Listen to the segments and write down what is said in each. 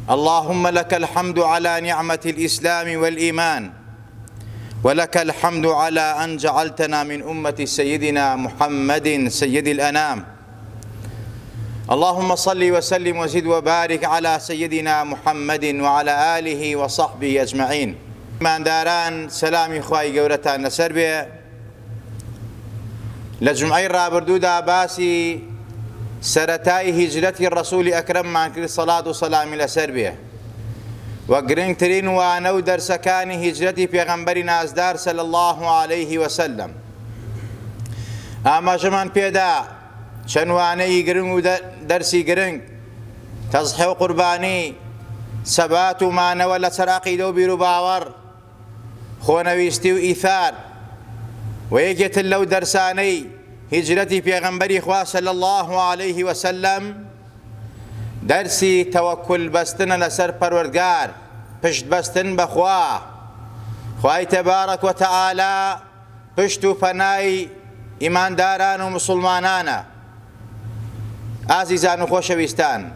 اللهم لك الحمد على نعمة الإسلام والإيمان، ولك الحمد على أن جعلتنا من أمة سيدنا محمد سيد الأنام. اللهم صل وسلم وزد وبارك على سيدنا محمد وعلى آله وصحبه أجمعين. من داران سلامي خواهي قورتان لسر بي لجمعي رابردودا باسي سرتاي هجرتي الرسول أكرم مع كل صلاة وسلام لسر بي وقرن ترين وانو درسكاني هجرتي پیغمبرنا ازدار صلى الله عليه وسلم. اما جمان پیدا چنواني قرن و درسي قرن تصحي قرباني ثبات ما نولا سراقي دو بيرو باور خونويستي و إيثار ويجت اللو درساني هجرتي پیغمبري خوا صلى الله عليه وسلم درسي توكل بستن لسر پروردگار پشت بستن بخوا خواهي تبارك وتعالى پشتو پناي ایمان داران و مسلمانانا. عزيزان و خوشويستان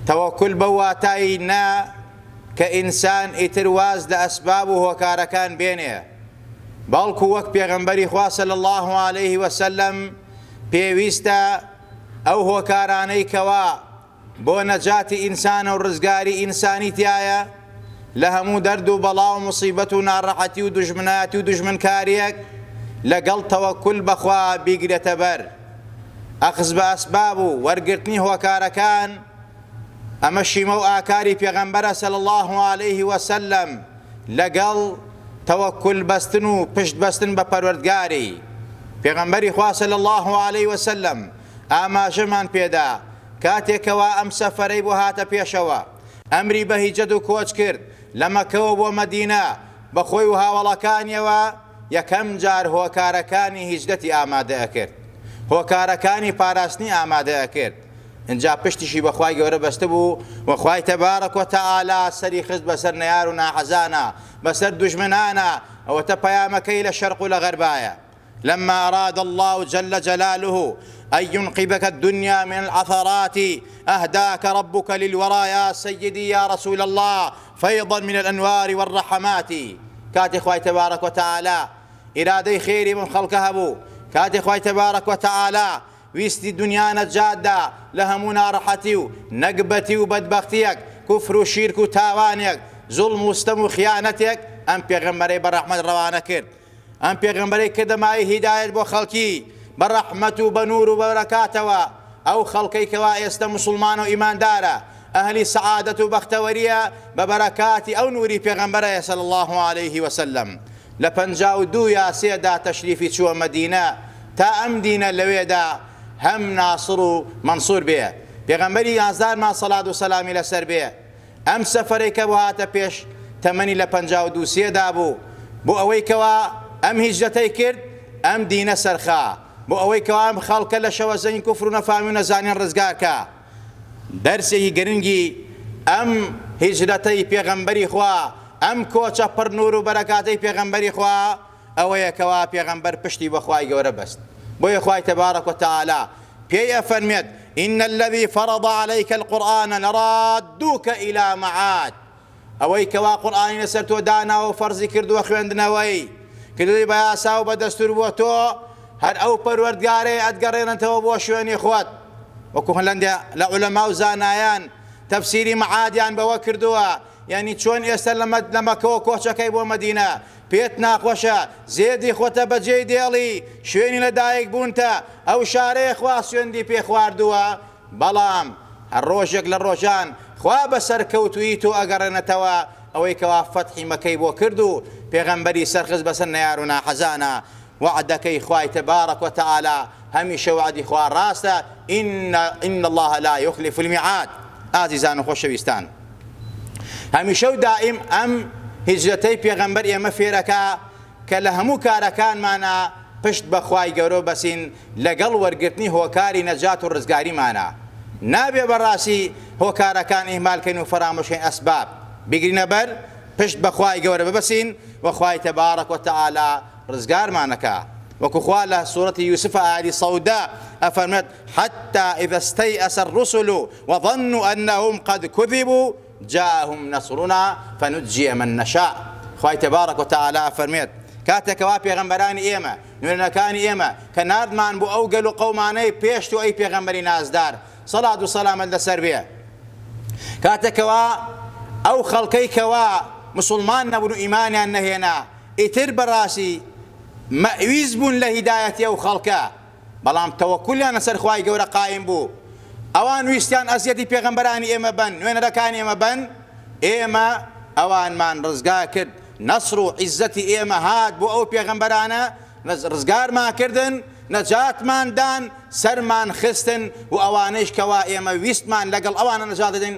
توكل بواتاي نا كإنسان اترواز لأسباب وكاركان بينه بلكو وك پیغمبري خوا صلى الله عليه وسلم پێویستە ئەو هۆکارانەی کەوا بۆ نەجاتی ئینسان و ڕزگاری ئینسانی تایە لە هەموو دەرد و بەڵا و موسیبەت و ناڕەحەتی و دوژمنایەتی و دوژمنکاریەک لەگەڵ تەوەکل بەخوا بیگرێتە بەر ئەخز بە ئەسباب و وەرگرتنی هۆکارەکان. ئەمە شیمە و ئاکاری پێغەمبەرە صلی الله عليه وسلم لەگەڵ تەوەکل بەستن و پشت بەستن بە پەروەردگاری. پێغەمبەری خوا صلی الله عليه وسلم ئاماژەمان پێدا کاتێکەوە ئەم سەفەرەی بۆ هاتە پێشەوە ئەمری بە هیجرەت و کۆچ کرد لە مەکەوە بۆ مەدینە بە خۆی و هاوڵەکانیەوە یەکەم جار هۆکارەکانی هیجرەتی ئامادە ئەکرد، هۆکارەکانی پاراستنی ئامادە ئەکرد. اینجا پشتیشی بەخوای گەورە بەستە بوو و خوای تەبارەک وتەعالا سەری خست بەسەر نەیار و ناحەزانە بەسەر دوژمنانە. ئەوەتە پەیامەکەی لە شەرق و لە غەربایە. لما أراد الله جل جلاله أن ينقذك الدنيا من العثرات أهداك ربك للورى يا سيدي يا رسول الله فيضا من الأنوار والرحمات. كاتي خواي تبارك وتعالى إرادي خيري من خلقها بو كاتي خواي تبارك وتعالى ويستي الدنيا نجادة لهمونا رحتي نقبتي وبدبختيك كفر وشرك وتاوانيك ظلم وستم وخيانتك أم پیغمبري بالرحمة روانة كرد. ئەم پێغەمبەرەی کە دەمای هیدایەت بۆ خەڵکی بە ڕەحمەت و بە نور و بەبەرەکاتەوە ئەو خەڵکەی کەوا ئێستا مسلمان و ئیماندارە ئەهلی سەعادەت و بەختەوەریە بە بەرەکاتی ئەو نوری پێغەمبەرە صلی الله عليه وسلم. لە 52 یاسێدا تەشریفی چووە مەدینە تا ئەم دینە لەوێدا هەم ناسر و مەنسوور بێ. پێغەمبەری یازدارمان سەڵات و سەلامی لەسەر بێ ئەم سەفەرەی کە بۆ هاتە پێش تەمەنی لە 52 بوو بۆ ئەوەی کەوا ئەم هیجرەتەی کرد ئەم دینە سەرخا بۆ ئەوەی کەوا ئەم خەڵکە لە شەوەزەین کوفر و نەفامی و نەزانین ڕزگارکە. دەرسێکی گرنگی ئەم هیجرەتەی پێغەمبەری خوا ئەم کۆچە پڕ نور و بەرەکاتەی پێغەمبەری خوا ئەوەیە کەوا پێغەمبەر پشتی بە خوای گەورە بەست. بۆیە خوای تەبارەک وتەعالا پێی ئەفەرمێت إن الذي فرض عليك القرآن لرادوك إلى معاد. ئەوەی کەوا قورئانی لەسەر تۆ داناوە و فەرزی کردووە خوێندنەوەی کردووی بە یاسا و بە دەستور بۆ تۆ هەر ئەو پەروەردگارەی ئەتگەڕێنێتەوە بۆ شوێنی خۆت. وەکو هەندێ لە عولەما و زانایان تەفسیری مەعادیان بەوە کردووە یعنی چۆن ئێستا لە مەکەوە کۆچەکەی بۆ مەدینە پێت ناخۆشە زێدی خۆتە بەجێی دێڵی شوێنی لەدایک بوونتە ئەو شارەیە خوا سوێندی پێ خواردووە بەڵام هەر ڕۆژێک لە ڕۆژان خوا بەسەر کەوتووی تۆ ئەگەڕێنێتەوە ئەوەی کەوا فەتحی مەکەی بۆ کرد و پێغەمبەری سەرخست بەسەر نەیار و ناحەزانە. وعدەکەی خوای تەبارەک وتەعالا هەمیشە وعدی خوا ڕاستە. إن الله لا يخلف الميعاد. ئازیزان و خۆشەویستان هەمیشە و دائیم ئەم هیجرەتەی پێغەمبەر ئێمە فێرەکە کە لە هەموو کارەکانمانە پشت بە خوای گەورە بەسین لەگەڵ وەرگرتنی هۆکاری نەجات و ڕزگاریمانە. نابێ بەڕاستی هۆکارەکان ئیهمالکەین و فەرامۆشکەین ئەسباب بگرینە بەر پشت بە خوای گەورە ببەسین و خوای تەبارەک وتەعالا ڕزگارمانەکە. وەکو خوا لە سوورەتی یوسف ئایەتی سەودا ئەفەرمێت حتى إذا استيأس الرسل وظنوا أنهم قد كذبوا جاءهم نصرنا فنجي من نشاء. خوای تبارك وتعالى فرميت کاتێکەوا پێغەمبەرانی ئێمە نوێنەکانی ئێمە کە نردمان بۆ ئەو گەل و قەومانەی پێشت و ئەی پێغەمبەری نازدار سەڵات و سەلامەت لەسەر بێ، کاتێکەوە ئەو خەڵکەی کەوا مسلمان نەبوون و ئیمانیان نەهێنا ئیتر بەڕاستی مەویز بوون لە هیدایەتی ئەو خەڵکە، بەڵام تەوەکولیان لەسەر خوای گەورە قایم بوو. ئەوان ویستیان ئەزیەتی پێغەمبەرانی ئێمە بن، نوێنەرەکانی ئێمە بن، ئێمە ئەوانمان ڕزگار کرد، نەسر و عیزەتی ئێمە هات بۆ ئەو پێغەمبەرانە، ڕزگارمان کردن، نەجاتماندان، سەرمان خستن و ئەوانەیش کەوا ئێمە ویستمان لەگەڵ ئەوانە نەجات دەدەین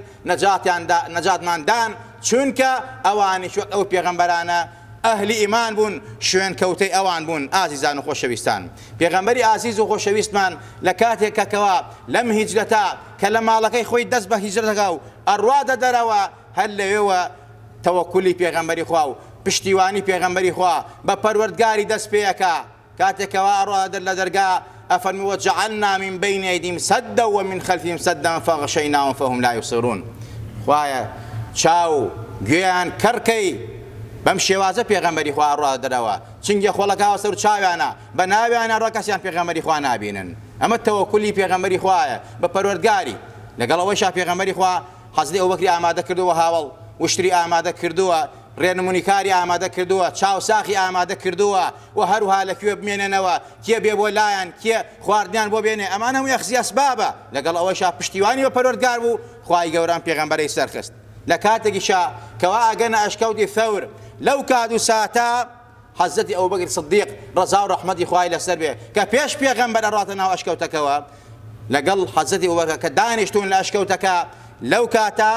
نەجاتماندان، چونکە ئەوانیش ئەو پێغەمبەرانە ئەهلی ئیمان بوون، شوێن کەوتەی ئەوان بوون. ئازیزان و خۆشەویستان، پێغەمبەری ئازیز و خۆشەویستمان لە کاتێکەکەوە لەم هیجرەتە کە لە ماڵەکەی خۆی دەست بە هیجرەتەکە و ئەڕوا دەدەرەوە، هەر لەوێوە تەوەکولی پێغەمبەری خوا و پشتیوانی پێغەمبەری خوا بە پەروەردگاری دەست پێیەکە. کاتێکەوە ئەڕوا دەر لە دەرگا ئەفەرمی وجعلنا من بين أيديهم سدا ومن خلفهم سدا فغشيناهم فهم لا يبصرون. خوایە چاو گوێیان کەڕکەی بەم شێوازە پێغەمبەری خوا ڕوا دەرەوە، چنگە خۆڵەکەوە سەر چاویانە بە ناویانە ڕۆ کەسیان پێغەمبەری خوا نابینن. ئەمە تەوەکولی پێغەمبەری خوایە بە پەروەردگاری. لەگەڵ ئەوەیشا پێغەمبەری خوا حەزری ئەوبەکری ئامادە کردووە، هاوڵ وشتری ئامادە کردووە، ڕێنمونیکاری ئامادە کردووە، چاوساخی ئامادە کردووە و هەروها لەکوێ بمێنێنەوە، کێ بێ بۆ لایەن، کێ خواردیان بۆ بێنێ. ئەمانە هەمووی ئەخزی ئەسبابە. لەگەڵ ئەوەیشا پشتیوانی بە پەروەردگار بوو، خوای گەورەم پێغەمبەرەی سەرخست. لە کاتێکیشا کەوا ئەگەنە ئەشکەوتی ثەور لەو کات و ساتە حەزەتی ئەوبەکر سدیق ڕەزا و ڕەحمەتی خوای لەسەر بێ کە پێش پێغەمبەر ئەڕاتە ناو ئەشکەوتەکەوە، لەگەڵ حەزەتی ئەوبەکر کە دانیشتون لە ئەشکەوتەکە لەو کاتە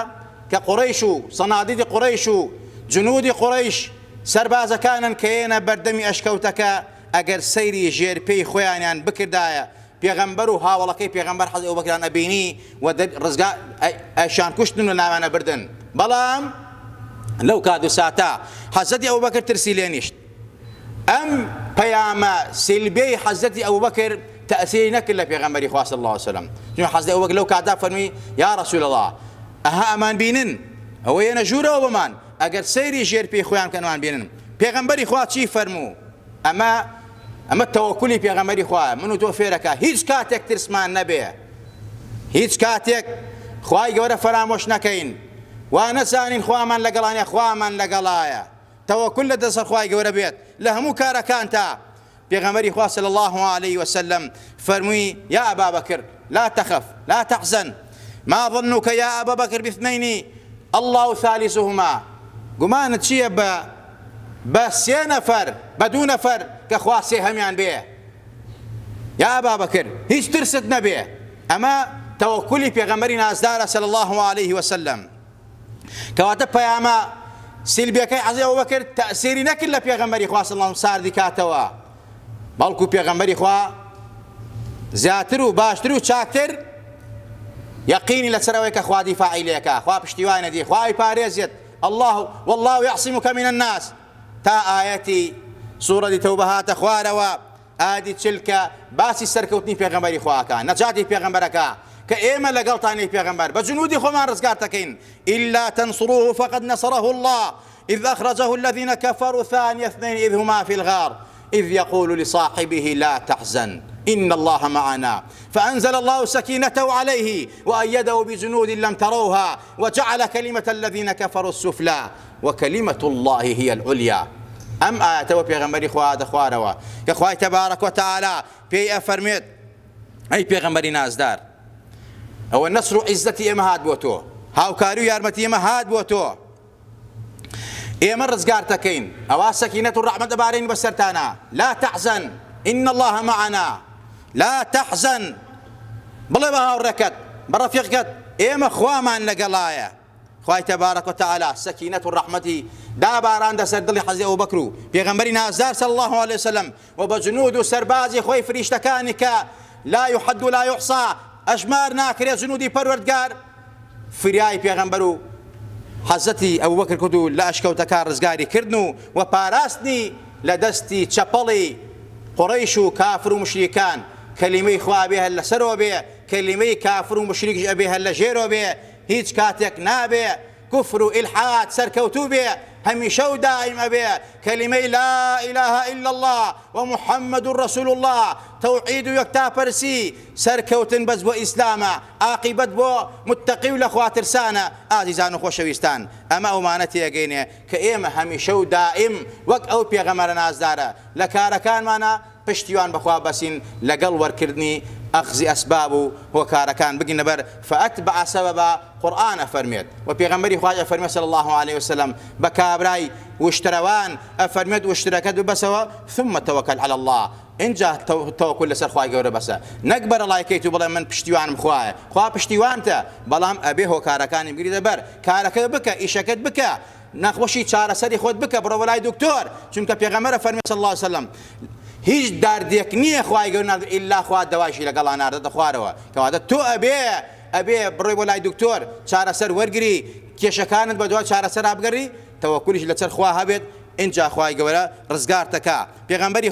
کە قوڕەیش و سەنادیدی قوڕەیش و جنودی قوڕەیش سەربازەکانن کە ئێنە بەردەمی ئەشکەوتەکە ئەگەر سەیری ژێرپێی خۆیانیان بکردایە پێغەمبەر و هاوڵەکەی پێغەمبەر حەزی ئەوبەکران ئەبینی و ڕزگار ئەشان کوشتن و ناوانە بردن. بەڵام لەو کات و ساتە حەزەتی ئەوبەکر ترسی لێ نیشت. ئەم پەیامە سلبەی حەزەتی ئەوبەکر تەئسیری نەکرد لە پێغەمبەری خوا صلی الله علیه وسلم، چونکە حەزەتی ئەوبەکر لەو کاتدا فەرمی یا رەسوول الله ئەها ئەمان بینن ئەوە ێنە ژوورەوە بمان ئەگەر سەیری ژێرپێی خۆیان کەنوان بینن. پێغەمبەری خوا چی فەرموو؟ ئەمە تەوەکولی پێغەمبەری خوایە. من و تۆ فێرەکە هیچ کاتێک ترسمان نەبێ، هیچ کاتێک خوای گەورە فەرامۆش نەکەین، وا نەزانین خوامان لەگەڵانە، خوامان لەگەڵایە. تەوەکل لە دەست خوای گەورە بێت لە هەموو کارەکانتا. پێغەمبەری خوا صلی الله عليه وسلم فەرمووی یا ئەبا بەکر لا تخف لا تحزن ما ظنك يا أبا بكر باثنين الله ثالثهما. گومانت چییە بە سێ نەفەر بە دوو نەفەر کە خوا سێ هەمیان بێ؟ یا ئەبا بەکر هیچ ترست نەبێ. ئەمە تەوەکولی پێغەمبەری نازدارە صلی الله عليه وسلم. کەواتە پەیامە سلبیەکەی حەزەتی ئەوبەکر تەئسیری نەکرد لە پێغەمبەری خوا صلی الله عليه وسلم ساردی کاتەوە، بەڵکو پێغەمبەری خوا زیاتر و باشتر و چاکتر یەقینی لەسەرەوەی کە خوا دیفاعی لێکە، خوا پشتیوانە دی، خوای پارێزێت. الله والله يعصمك من الناس تا ئاەتی سوورەتی تەوبە هاتە خوارەوە. ئادی چلکە باسی سەرکەوتنی پێغەمبەری خواکە، نەجاتی پێغەمبەرەکە کە ئێمە لەگەڵتانی پێغەمبەر بە جنودی خۆمان ڕزگار دەکەین. إلا تنصروه فقد نصره الله إذ أخرجه الذين كفروا ثاني اثنين إذ هما في الغار إذ يقول لصاحبه لا تحزن إن الله معنا فأنزل الله سكينته عليه وأيده بجنود لم تروها وجعل كلمة الذين كفروا السفلى وكلمة الله هي العليا. أم آيات وبيغمبري خواد خواروا كخواي تبارك وتعالى في أفرميت أي بيغمبري نازدار هو النصر عزتي إما هاد بوتو هاو كاريو يارمتي إما هاد بوتو إما رزقار تكين أو سكينة الرحمة بارين بسرتانا لا تحزن إن الله معنا لا تحزن بلا بها الركض برفيقك إما خوامان لقلايا خواي تبارك وتعالى سكينة الرحمة داباران دا سردلي حزي أبو بكر بيغمبري نازار صلى الله عليه وسلم وبجنود سربازي خوي فريشتكانك لا يحد لا يحصى أجمار ناكر جنودي پروردگار فریای پێغەمبەر حەزەتی ئەبوبەکر کرد و لە ئەشکەوتەکە ڕزگاری کردن و پاراستنی لە دەستی چەپەڵی قوڕەیش و کافر و مشریکان. کەلیمەی خوا بێ هەر لەسەرەوە بێ، کەلیمەی کافر و مشریکش ئەبێ هەر لە ژێرەوە بێ، هیچ کاتێک نابێ كفر وإلحاد سركوتو بي هميشه ودائم أبي كلمة لا إله إلا الله ومحمد رسول الله توحيد يكتا برسي سركوتن بس بو إسلاما عاقبت بو متقي لأخوات رسانا عزيزان وخوشويستان أما أمانتي يقيني كإيما هميشه ودائم وك أو بيغمر ناز دارا لكاركان مانا پشتیوان بخوا بسین لقل ورکردنی أخذ أسبابه وكاركان بقي نبر فأتبع سبب قرآن فرميت وبيغمبري خواجة فرميت صلى الله عليه وسلم بكابراي واشتروان أفرميت واشتركت بسوا ثم توكل على الله إن جاء توكل لسر خواجة وربسا نكبر الله كيتو بلا من بشتيوان بخواجة خوا بشتيوان تا بلام أبيه وكاركان بقي نبر كارك بك إشكت بك نخوشي چارە سەری خۆت بکە بڕۆ بەلای دکتۆر چونکە پێغەمبەر فەرمێت صلی الله عليه وسلم هیچ داردێک نییە خوای گەورە ناردێت ئیلا خوا دەوایشی لەگەڵا ناردێتە خوارەوە کەواتە تۆ ئەبێ بڕۆی بۆ لای دکتۆر چارەسەر وەرگری کێشەکانت بە دوای چارەسەر بگەڕی تەوەکولیش لەسەر خوا هەبێت ئینجا خوای گەورە ڕزگار تەکا پێغەمبەری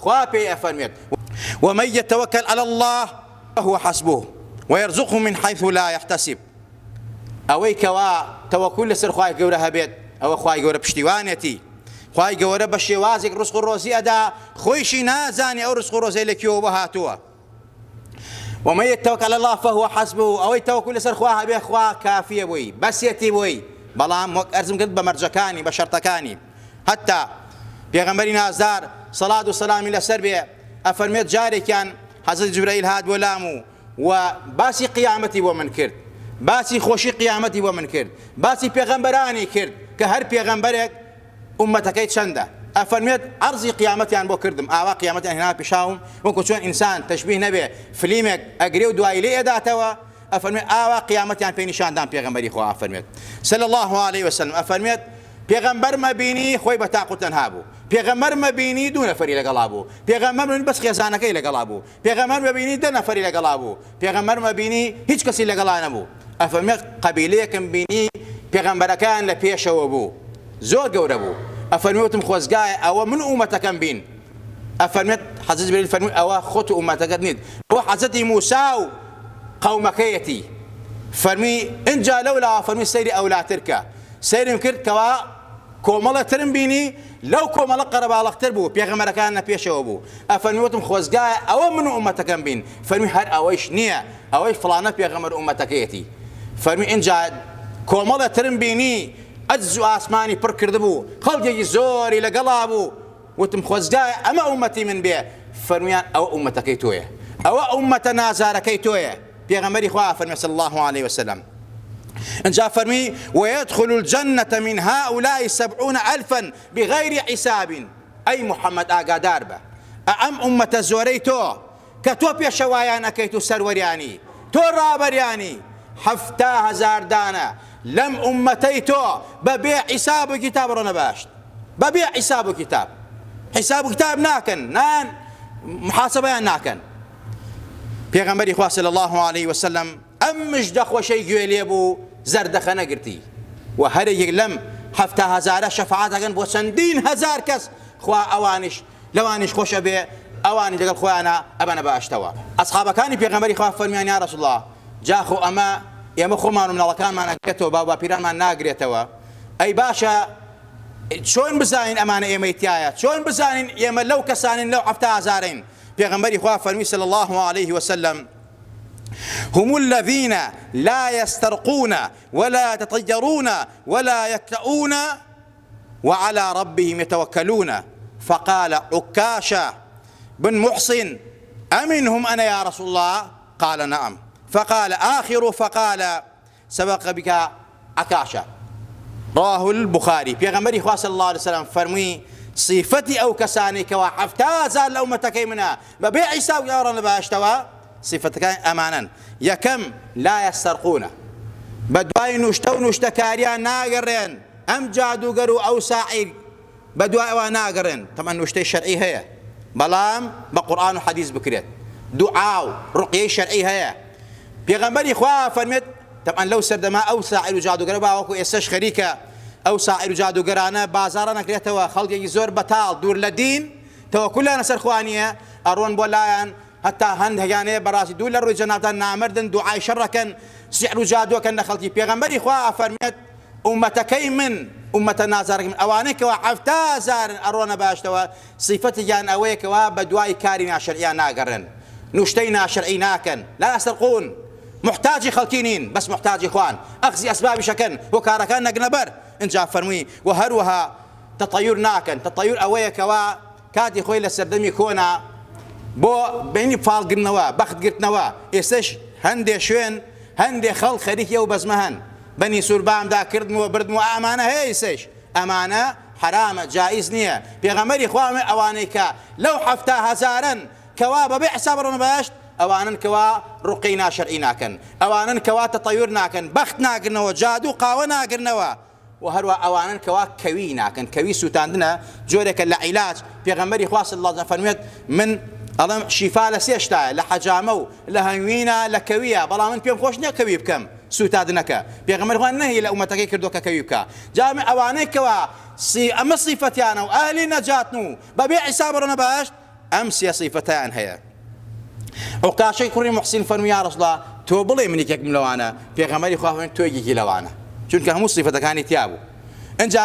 خوا پێی ئەفەرمێت ومن يتوكل على الله فهو حسبه ويرزقه من حيث لا يحتسب ئەوەی کەوا تەوەکول لەسەر خوای گەورە هەبێت ئەوە خوای گەورە پشتیوانێتی خوای گەورە بە شێوازێک ڕزق و ڕۆزی ئەدا خۆیشی نازانی ئەو ڕزق و ڕۆزەی لەکوێوە هاتووە ومن يتوكل على الله فهو حسبه ئەوەی تەوەکول لەسەر خوا هەبێ خوا کافیە بووی بەسێتی بووی بەڵام وەک ئەرزم کرد بە مەرجەکانی بە شەرتەکانی هەتا پێغەمبەری نازدار سەڵات و سەلامی لەسەر بێ ئەفەرمێت جارێکیان حەزرەت جوبرەیل هات بۆ لام و باسی قیامەتی بۆ من کرد باسی خۆشی قیامەتی بۆ من کرد باسی پێغەمبەرانی کرد کە هەر پێغەمبەرێک ئومەتەکەی چەندە ئەفەرمێت عەرزی قیامەتیان بۆ کردم ئاوا قیامەتیان هێنا پێشاوم وەکو چۆن ئینسان تەشبیه نەبێ فلیمێک ئەگرێ و دوای لێ ئەداتەوە ئەفەرمێت ئاوا قیامەتیان پێی نیشاندان پێغەمبەری خوا ئەفەرمێت صلی الله عليه وسلم ئەفەرمێت پێغەمبەر مەبینی خۆی بە تاق و تەنها بوو پێغەمبەر مەبینی دوو نەفەری لەگەڵا بوو پێغەمبەر مەبینی بەس خێزانەکەی لەگەڵا بوو پێغەمبەر مەبینی دە نەفەری لەگەڵا بوو پێغەمبەر مەبینی هیچ کەسی لەگەڵا نەبوو ئەفەرمێت قەبیلەیەکم بینی پێغەمبەرەکان لە پێشەوە بوو زۆر گەورە بوو ئەفەرمێتم خۆزگایە ئەوە من ئومەتەکەم بین ئەفەرمێت حەزرەت جوبرەیل فەرمووی ئەوە خۆت و ئومەتەکەت نیت ئەوە حەزرەتی موسا و قەومەکەیەتی فەرمی ئینجا لەولاوە فەرمی سەیری ئەولاتر کە سەیرم کرد کەوا کۆمەڵەترم بینی لەو کۆمەڵە قەرەباڵەختر بوو پێغەمبەرەکان لە پێشەوە بوو ئەفەرمیوتم خۆزگایە ئەوە من و ئومەتەکەم بین فەرمی هەر ئەوەیش نییە ئەوەی فڵانە پێغەمبەر ئومەتەکەیەتی فەرمی ئینجا کۆمەڵەترم بینی ئەجز و ئاسمانی پڕ کردبوو خەڵکێکی زۆری لەگەڵا بوو وتم خۆزگایە ئەمە ئومەتی من بێ فەرمیان ئەوە ئومەتەکەی تۆیە ئەوە ئومەتە نازارەکەی تۆیە پێغەمبەری خوا فەرمی صلی الله عليه وسلم انجا فرمي ويدخل الجنة من هؤلاء 70,000 بغير حساب أي محمد آقادار به أم أمة الزوري تو كتو بيشوايان أكيتو سرورياني تو رابرياني 7,000 دانا لم أمتي تو ببيع حساب كتاب رنباشت ببيع حساب كتاب ناكن نان محاسبة ناكن پیغمبری خواه صلی الله عليه وسلم امش دخو شي گوێلێ زەردەخە نەگرتی و هەر یەک لەم 7,000 شەفاعەتەکەن بۆ چەندین هەزار کەس خوا ئەوانش لەوانش خۆشە بێ ئەوانی لەگەڵ خۆیانە ئەبەنە باشتەوە ئەسحابەکانی پێغەمبەری خوا فەرمیان یا رەسوڵ الله جاخۆ ئەمە ئێمە خۆمان و مناڵەکانمان ئەگرێتەوە باوباپیرانمان ناگرێتەوە ئەی باشە چۆن بزانین ئەمانە ئێمەی تایە چۆن بزانین ئێمە لەو کەسانین لەو 7,000ین پیغمبری خواه فرمی صلی الله عليه وسلم هم الذين لا يسترقون ولا يتطيرون ولا يكتؤون وعلى ربهم يتوكلون فقال عكاشة بن محصن أمنهم أنا يا رسول الله قال نعم فقال آخر فقال سبق بك عكاشة رواه البخاري پیغمبری خواه صلی الله عليه وسلم فرمي صفتي أو كساني كوا 7,000 لأمتكي منها ببيع حساب يا رب باشتوا صفتك أمانا يكم لا يسترقون بدواي نشتو كاريان ناقرين أم جادو قروا أو ساعي بدواي وناقرين طبعا نشتي شرعي هي بلام بقرآن وحديث بكريت دعاء رقية شرعي هي بيغمبري خواه فرمت طبعا لو سرد ما أو ساعي وجادو قروا باوكو إساش خريكة ئەو سائر و جادوگەرانە بازاڕە نەکرێتەوە خەڵکێکی زۆر بەتاڵ دوور لە دین تەوەکولیان لەسەر خوانیە ئەڕۆن بۆ لایەن هەتا هەندێکیانەیە بەڕاستی دوو لە ڕووی جەنابەتان نامردن دوعای شەڕەکەن سیحر و جادوەکەن لە خەڵکی پێغەمبەری خوا ئەفەرمێت ئومەتەکەی من ئومەتە نازارێک من ئەوانەی کەوا 7,000 ئەڕۆنە باشتەوە صیفەتیان ئەوەیەکەوە بە دوای کاری ناشەرعیان ناگەڕن، نوشتەی ناشەرعی ناکەن، لا یەسرقون، محتاجی خەڵکی نین، بەس محتاجی خوان، ئەخزی ئەسبابی شەکەن بۆ کارەکان نەگنەبەر. اینجا فەرمووی و هەروەها تەطەیور ناکەن. تەطەیور ئەوەیەکەوە کاتی خۆی لە سەردەمی کۆنا بۆ بینی فاڵگرنەوە بەختگرتنەوە، ئێستش هەندێک شوێن هەندێک خەڵک خەریکی ئەو بەزمە هەن، بەنی سووربامدا کردنەوە بردنەوە، ئەمانە هەیە ئێستش ئەمانە حرامە، جائز نییە. پێغەمبەری خوا ئەوانەی کە لەو 7,000 کەوا بەبێ حساب ڕۆنە بەهەشت، ئەوانن کەوا ڕوقەی ناشەرعی ناکەن، ئەوانن کەوا تەطەیور ناکەن، بەخت ناگرنەوە، جادو قاوە ناگرنەوە، و هەروە ئەوانن کەوا کەوی ناکەن. کەوی سوتاندنە جۆرێکە لە عیلاج. پێغەمبەری خوا صلی الله علیه و سلم فەرموویێت من ئەڵێم شیفا لە سێ شتایە، لە حەجامە و لە هەنگوینە لە کەویە، بەڵام من پێم خۆش نییە کەوی بکەم سوتاندنەکە. پێغەمبەری خوا نەهی لە ئومەتەکەی کردووە کە کەوی بکە. جا ئەوانەی کەوا ئەمە صیفەتیانە و ئەهلی نەجاتن و بەبێ حیساب ڕۆنە بەهەشت، ئەم سێ صیفەتیان هەیە. عوکاشەی کوڕی موحسین فەرمووی یا رەسوڵ الله تۆ بڵێ من یەکێکم لەوانە. پێغەمبەری خوا فەرمووی تۆ یەکێکی لەوانە، چونکە هەموو صیفەتەکانی تیا بوو. اینجا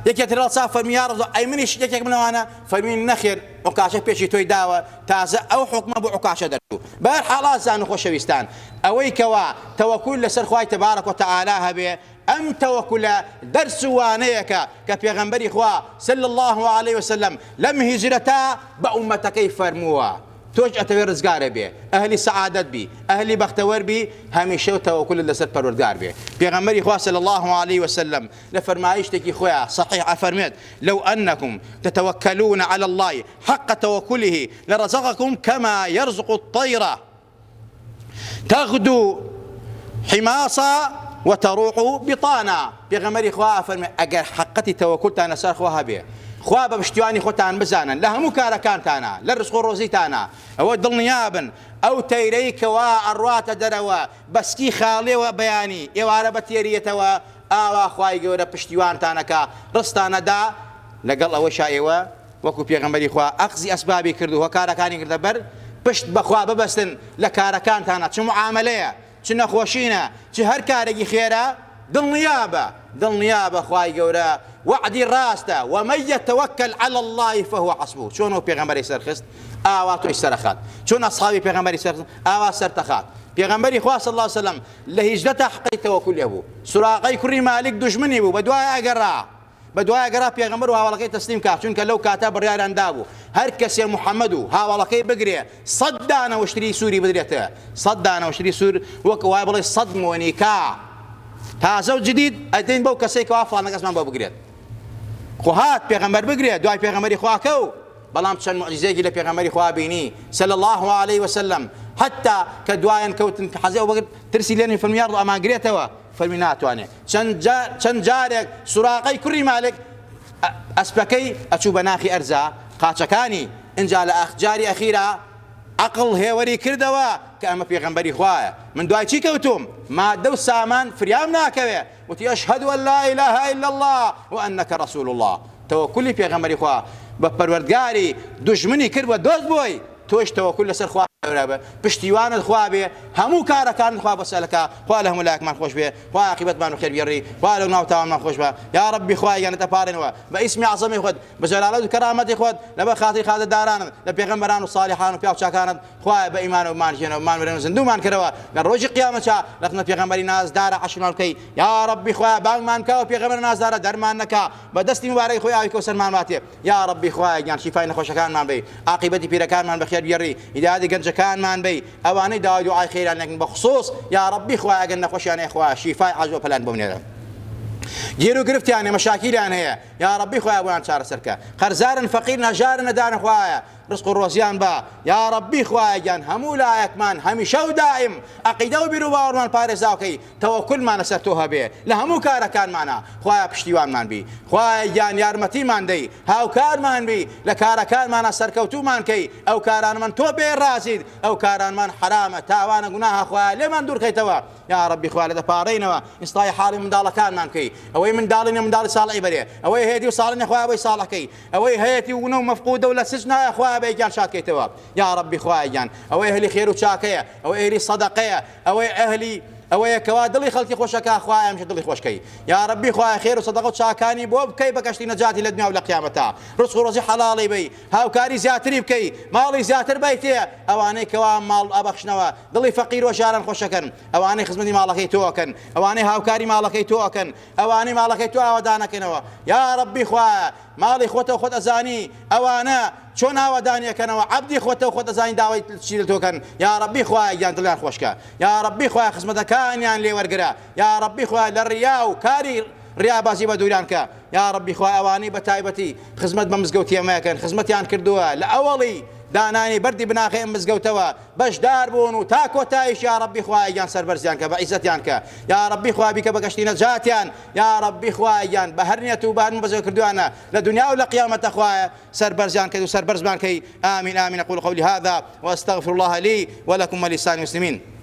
یەکێتر هەڵسا فەرمووی یا رەسوڵ الله ئەی منیش یەکێکم لەوانە. فەرمووی نەخێر، عوکاشە پێشی تۆی داوە، تازە ئەو حوکمە بۆ عوکاشە دەرچوو. بەهەرحاڵ ئازان و خۆشەویستان، ئەوەی کەوا تەوەکول لەسەر خوای تەبارەک وتەعالا هەبێ، ئەم تەوەکولە دەرس وانەیەکە کە پێغەمبەری خوا صلی الله علیه وسلم لەم هیجرەتە بە ئومەتەکەی فەرمووە تۆش ئەتەوێ ڕزگارە بێ، ئەهلی سەعادەت بی، ئەهلی بەختەوەر بی، هەمیشە و تەوەکولت لەسەر پەروەردگار بێ. پێغەمبەری خوا صلی الله علیه وسلم لە فەرمایشتێکی خۆیان صحیح ئەفەرمێت لو أنكم تتوكلون على الله حق توكله لرزقكم كما يرزق الطير تغدو حماصا وتروح بطانا. پێغەمبەری خوا ئەفەرمێت ئەگەر حقەتی تەوەکولتان لەسەر خوا هەبێ، خوا بە پشتیوانی خۆتان بزانن لە هەموو کارەکانتانە، لە ڕزق و ڕۆزیتانە، ئەوە دڵنیابن ئەو تەیرەی کەوا ئەڕواتە دەرەوە بەسکی خاڵێەوە بەیانی ئێوارە بە تێریێتەوە، ئاوا خوای گەورە پشتیوانتانەکە، ڕستانەدا لەگەڵ ئەوە شایەوە وەکو پێغەمبەری خوا ئەخزی ئەسبابی کردووە، کارەکانی کردە بەر پشت بەخوا ببەستن لە کارەکانتانە، چ معاملەیە، چ نەخۆشینە، چ هەر کارێکی خێرە، دڵنیابە خوای گەورە وعدی ڕاستە، ومن يتوكل على الله فهو حسبه. چۆن ئەو پێغەمبەری سەرخست ئاوا تۆی سەرخات، چۆن ئەسحابی پێغەمبەری سەرخست ئاوا سەرتەخات. پێغەمبەری خوا صلی الله علیه وسلم لە هیجرەتە حقی تەوەکول هەبوو، سوراقەی کوڕی مالک دوژمنی بوو، بە دوای ئەگەڕا پێغەمبەر و هاوڵەکەی تەسلیم کات، چونکە لەو کاتە بڕیاریان دابوو هەر کەسێ محەممەد و هاوڵەکەی بگرێ 100 دانە وشتری سووری بدرێتە، 100 دانە وشتری سوور، وەک وای بڵێ 100 مۆنیکا تازە و جدید ئەدەین بەو کەسێک کەوا فڵانە کەسمان بۆ بگرێت. خۆ هات پێغەمبەر بگرێت، دوای پێغەمبەری خوا کەوت، بەڵام چەند معجزەیەکی لە پێغەمبەری خوا بینی صلی الله علیه وسلم، حتا کە دوایان کەوتن حەزی ئەو بەگرت ترسی لێنی فەرمی یا ڕەسوڵ ئەمان گرێتەوە، فەرمی ناتوانێت. چەند جارێک سوراقەی کوڕی مالک ئەسپەکەی ئەچوو بە ناخی ئەرزا قاچەکانی، اینجا لە جاری ئەخیرا عقڵ هێوەری کردەوە کە ئەمە پێغەمبەری خوایە، من دوای چی کەوتوم؟ مادە و سامان فریام ناکەوێ، وتی ئەشهەد ئەن لا إله إلا الله وأنك رسول الله. تەوەکولی پێغەمبەری خوا بە پەروەردگاری دوژمنی کرد بە دۆست بۆی، تۆش تەوەکول لەسەر خوا بە پشتیوانت خوا بێ، هەموو کارەکانت خوا بەسەلەکە، خوا لە هەموو لایەکمان خۆش بێ، خوا عاقبەتمان و خێربێڕی، خوا لەو ناوتاوانمان خۆش بە، یا ربی خوای گیانت ئەپارێنەوە بە ئیسمی عەزەمی خۆت، بە جەلالەت و کەرامەتی خۆت، لەبەر خاتری خازەدارانت، لە پێغەمبەران و صالحان و پیاو چاکانت، خوای بە ئیمان و مانژێنەوە مانوێرن و زیندومان کردەوە لە ڕۆژی قیامەتە لە خزمەت پێغەمبەری نازدارە عەشرمان بکەی، یا ربی خوای بانگمان کەوە پێغەمبەر نازدارە دەرمان نەکا، بە دەستی مبارەی خۆی ئاوی کەوسەرمان واتێ، یا ربی خوای گیان شیفای نەخۆشەکانمان بێ، عاقبەتی پیرەکانمان بەخێر بێڕی، هیدایەتی گەنجەکانمان بێ، ئەوانەی داوای دوعای خێران نەکەن بەخصوص، یا ربی خوای ئەگەر نەخۆشیانەیە خوا شیفای عەجز و پەلان بۆ گیر و گرفتیانێ مەشاکیلیان هەیە، یا ربی خوای بۆیان چارەسەرکە، قەرزارن فەقیر نەژارن نەدانە خوایە ڕزق و ڕۆزیان بە، یا ربی خوای گیان هەموو لایەکمان هەمیشە و دائیم عەقیدە و بیر و باوەڕمان پارێزاوکەی، تەوەکولمان لەسەر تۆ هەبێ لە هەموو کارەکانمانە، خوایە پشتیوانمان بی، خوایە گیان یارمەتیمان دەی، هاوکارمان بی، لە کارەکانمانە سەرکەوتومان کەی، ئەو کارانمان تۆ بێڕازیت، ئەو کارانمان حرامە تاوانە گوناهە، خوایە لێمان دوورکەیتەوە، یا ربی خوای لە دەپاڕێینەوە ئیسڵاحی حاڵی منداڵەکانمان کەی، ئەوەی منداڵینە منداڵی ساڵحی بەرێ، ئەوەی هەیەتی و ساڵینە خوای بۆی ساڵحەکەی، ئەوەی هەیەتی و ونە و مەفقودە و لە سجنایە خوای بێ گیان شادکەیتەوە، یا ربی خوای گیان ئەوەی ئەهلی خێر و چاکەیە، ئەوەی ئەهلی سەدەقەیە، ئەوەی ئەهلی ئەوەیە کەوا دڵی خەڵکی خۆشەکە خوایە ئەمشە دڵی خۆشکەی یا ربی خوایە خێر و سەدەقە و چاکانی بۆ بکەی بە کەشتی نەجاتی لە دنیا و لە قیامەتە ڕزق و ڕۆزی حەڵاڵی بی هاوکاری زیاتری بکەی ماڵی زیاتر بیتێ ئەوانەی کەوا ماڵ ئابەخشنەوە دڵی فەقیر و ژاران خۆشەکەن ئەوانەی خزمەتی ماڵەکەی تۆکەن ئەوانەی هاوکاری ماڵەکەی تۆکەن ئەوانەی ماڵەکەی تۆ ئاوادانەکەنەوە یا ربی خوایە ماڵی خۆتەوە خۆت ئەزانی ئەوانە چۆن ئاوادانیەکەنەوە عەبدی خۆتەوە خۆت ئەزانی داوای چی لە تۆکەن یا ربی خوایە گیان دڵیان خۆشکە یا ربی خوایە خزمەتەکانیان لێ وەرگرە یا ربی خوایە لە ڕیا و کاری ڕیابازی بە دووران کە یا ربی خوایە ئەوانەی بە تایبەتی خزمەت بە مزگەوتی ئەمەکەن خزمەتیان کردووە لە ئەوەڵی دانانی بەردی بناخی ئەم مزگەوتەوە بەشدار بوون و تا کۆتاییش یا ربی خوایە گیان سەربەرزیان کە بە عیزەتیان کە یا ربی خوایە بیکە بە گەشتی نەجاتیان یا ربی خوایە گیان بە هەر نیەت و بە هەر بەزەوە کردوانە لە دنیا و لە قیامەتە خوایە سەربەرزیان کە و سەربەرزمان کەی آمین آمین أقول قولي هذا وأستغفر الله لي ولكم ولسائر المسلمين